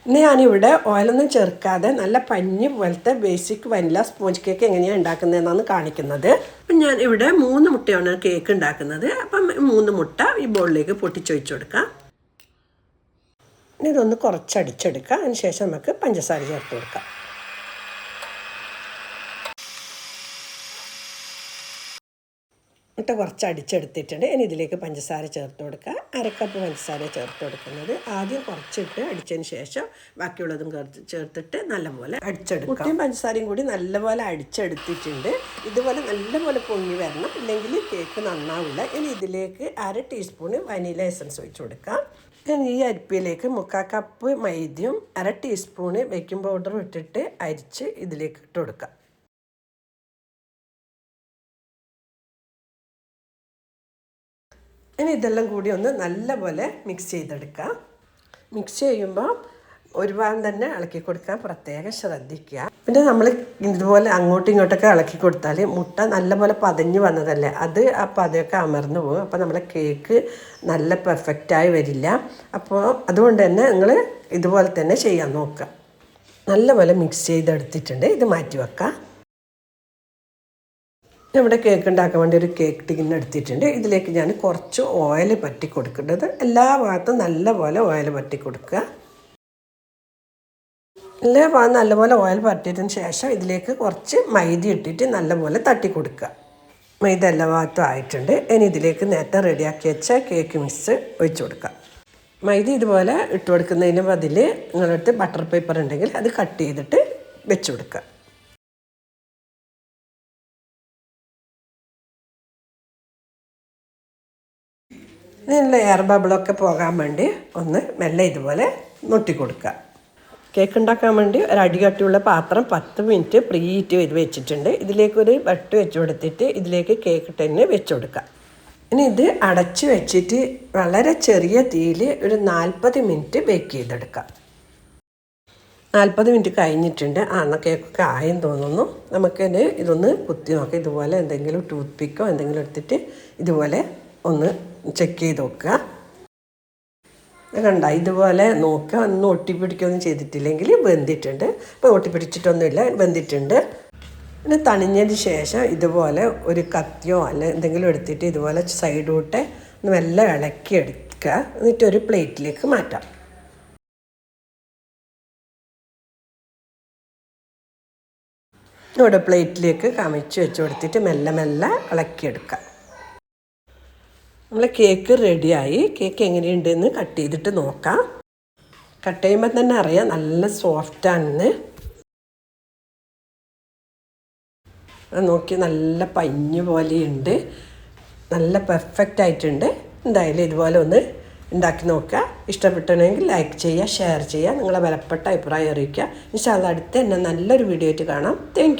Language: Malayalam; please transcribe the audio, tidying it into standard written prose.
ഇന്ന് ഞാനിവിടെ ഓയിലൊന്നും ചേർക്കാതെ നല്ല പഞ്ഞി പോലത്തെ ബേസിക് വനില സ്പോഞ്ച് കേക്ക് എങ്ങനെയാണ് ഉണ്ടാക്കുന്നതെന്നാണ് കാണിക്കുന്നത്. അപ്പം ഞാൻ ഇവിടെ 3 മുട്ടയാണ് കേക്ക് ഉണ്ടാക്കുന്നത്. അപ്പം 3 മുട്ട ഈ ബോളിലേക്ക് പൊട്ടിച്ചൊഴിച്ച് കൊടുക്കാം. ഇതൊന്ന് കുറച്ചടിച്ചെടുക്കാം. അതിന് ശേഷം നമുക്ക് പഞ്ചസാര ചേർത്ത് കൊടുക്കാം. മുട്ട കുറച്ച് അടിച്ചെടുത്തിട്ടുണ്ട്. ഇനി ഇതിലേക്ക് പഞ്ചസാര ചേർത്ത് കൊടുക്കുക. 1/2 കപ്പ് പഞ്ചസാര ചേർത്ത് കൊടുക്കുന്നത്. ആദ്യം കുറച്ചിട്ട് അടിച്ചതിന് ശേഷം ബാക്കിയുള്ളതും ചേർത്തിട്ട് നല്ലപോലെ അടിച്ചെടുക്കുക. മുട്ടയും പഞ്ചസാരയും കൂടി നല്ലപോലെ അടിച്ചെടുത്തിട്ടുണ്ട്. ഇതുപോലെ നല്ലപോലെ പൊങ്ങി വരണം, ഇല്ലെങ്കിൽ കേക്ക് നന്നാവില്ല. ഇനി ഇതിലേക്ക് 1/2 ടീസ്പൂൺ വനില എസൻസ് ഒഴിച്ച് കൊടുക്കാം. ഇനി ഈ അരിപ്പയിലേക്ക് 3/4 കപ്പ് മൈദയും 1/2 ടീസ്പൂൺ ബേക്കിംഗ് പൗഡറും ഇട്ടിട്ട് അരിച്ച് ഇതിലേക്ക് ഇട്ട് കൊടുക്കാം. ഇനി ഇതെല്ലാം കൂടി ഒന്ന് നല്ലപോലെ മിക്സ് ചെയ്തെടുക്കാം. മിക്സ് ചെയ്യുമ്പോൾ ഒരുപാട് തന്നെ ഇളക്കി കൊടുക്കാൻ പ്രത്യേകം ശ്രദ്ധിക്കുക. പിന്നെ നമ്മൾ ഇതുപോലെ അങ്ങോട്ടും ഇങ്ങോട്ടൊക്കെ ഇളക്കി കൊടുത്താൽ മുട്ട നല്ലപോലെ പതഞ്ഞ് വന്നതല്ലേ, അത് ആ പതയൊക്കെ അമർന്നു പോകും. അപ്പോൾ നമ്മളെ കേക്ക് നല്ല പെർഫെക്റ്റായി വരില്ല. അപ്പോൾ അതുകൊണ്ട് തന്നെ നിങ്ങൾ ഇതുപോലെ തന്നെ ചെയ്യാൻ നോക്കുക. നല്ലപോലെ മിക്സ് ചെയ്തെടുത്തിട്ടുണ്ട്. ഇത് മാറ്റി വെക്കാം. ഇവിടെ കേക്ക് ഉണ്ടാക്കാൻ വേണ്ടി ഒരു കേക്ക് ടിൻ എടുത്തിട്ടുണ്ട്. ഇതിലേക്ക് ഞാൻ കുറച്ച് ഓയിൽ പറ്റി കൊടുക്കേണ്ടത്. എല്ലാ ഭാഗത്തും നല്ലപോലെ ഓയിൽ പറ്റി കൊടുക്കുക. എല്ലാ ഭാഗത്തും നല്ലപോലെ ഓയിൽ പറ്റിയതിന് ശേഷം ഇതിലേക്ക് കുറച്ച് മൈദ ഇട്ടിട്ട് നല്ലപോലെ തട്ടി കൊടുക്കുക. മൈദ എല്ലാ ഭാഗത്തും ആയിട്ടുണ്ട്. ഇനി ഇതിലേക്ക് നേരത്തെ റെഡിയാക്കി വെച്ച കേക്ക് മിക്സ് ഒഴിച്ച് കൊടുക്കുക. മൈദ ഇതുപോലെ ഇട്ട് കൊടുക്കുന്നതിന് ബദൽ നിങ്ങളടുത്ത് ബട്ടർ പേപ്പർ ഉണ്ടെങ്കിൽ അത് കട്ട് ചെയ്തിട്ട് വെച്ച് കൊടുക്കുക. ഇതിനുള്ള എയർ ബബിളൊക്കെ പോകാൻ വേണ്ടി ഒന്ന് മെല്ലെ ഇതുപോലെ മുട്ടി കൊടുക്കുക. കേക്ക് ഉണ്ടാക്കാൻ വേണ്ടി ഒരു അടികട്ടിയുള്ള പാത്രം 10 മിനിറ്റ് പ്രീ ഹീറ്റ് ചെയ്ത് വെച്ചിട്ടുണ്ട്. ഇതിലേക്കൊരു ബട്ട് വെച്ച് കൊടുത്തിട്ട് ഇതിലേക്ക് കേക്ക് ടിന്ന് വെച്ച് കൊടുക്കുക. ഇനി ഇത് അടച്ച് വെച്ചിട്ട് വളരെ ചെറിയ തീയിൽ ഒരു 40 മിനിറ്റ് ബേക്ക് ചെയ്തെടുക്കാം. 40 മിനിറ്റ് കഴിഞ്ഞിട്ടുണ്ട്. എന്നാൽ കേക്കൊക്കെ ആയെന്ന് തോന്നുന്നു. നമുക്കിത് ഇതൊന്ന് കുത്തി നോക്കാം. ഇതുപോലെ എന്തെങ്കിലും ടൂത്ത് പിക്കോ എന്തെങ്കിലും എടുത്തിട്ട് ഇതുപോലെ ഒന്ന് ചെക്ക് ചെയ്ത് നോക്കുക. കണ്ട ഇതുപോലെ നോക്കുക. ഒന്നും ഒട്ടിപ്പിടിക്കുകയൊന്നും ചെയ്തിട്ടില്ലെങ്കിൽ വെന്തിട്ടുണ്ട്. ഇപ്പോൾ ഒട്ടിപ്പിടിച്ചിട്ടൊന്നുമില്ല, വെന്തിട്ടുണ്ട്. പിന്നെ തണിഞ്ഞതിന് ശേഷം ഇതുപോലെ ഒരു കത്തിയോ അല്ല എന്തെങ്കിലും എടുത്തിട്ട് ഇതുപോലെ സൈഡോട്ടെ ഒന്ന് മെല്ലെ ഇളക്കി എടുക്കുക. എന്നിട്ടൊരു പ്ലേറ്റിലേക്ക് മാറ്റാം. ഇവിടെ പ്ലേറ്റിലേക്ക് കമിച്ച് വെച്ച് കൊടുത്തിട്ട് മെല്ലെ മെല്ലെ ഇളക്കിയെടുക്കാം. നമ്മളെ കേക്ക് റെഡിയായി. കേക്ക് എങ്ങനെയുണ്ടെന്ന് കട്ട് ചെയ്തിട്ട് നോക്കാം. കട്ട് ചെയ്യുമ്പോൾ തന്നെ അറിയാം നല്ല സോഫ്റ്റാണെന്ന്. നോക്കി നല്ല പഞ്ഞ് പോലെയുണ്ട്. നല്ല പെർഫെക്റ്റ് ആയിട്ടുണ്ട്. എന്തായാലും ഇതുപോലെ ഒന്ന് ഉണ്ടാക്കി നോക്കുക. ഇഷ്ടപ്പെട്ടുണ്ടെങ്കിൽ ലൈക്ക് ചെയ്യുക, ഷെയർ ചെയ്യുക, നിങ്ങളെ വിലപ്പെട്ട അഭിപ്രായം അറിയിക്കുക. ഇൻഷാ അല്ലാഹ് അടുത്ത തന്നെ നല്ലൊരു വീഡിയോ ആയിട്ട് കാണാം. Thank you.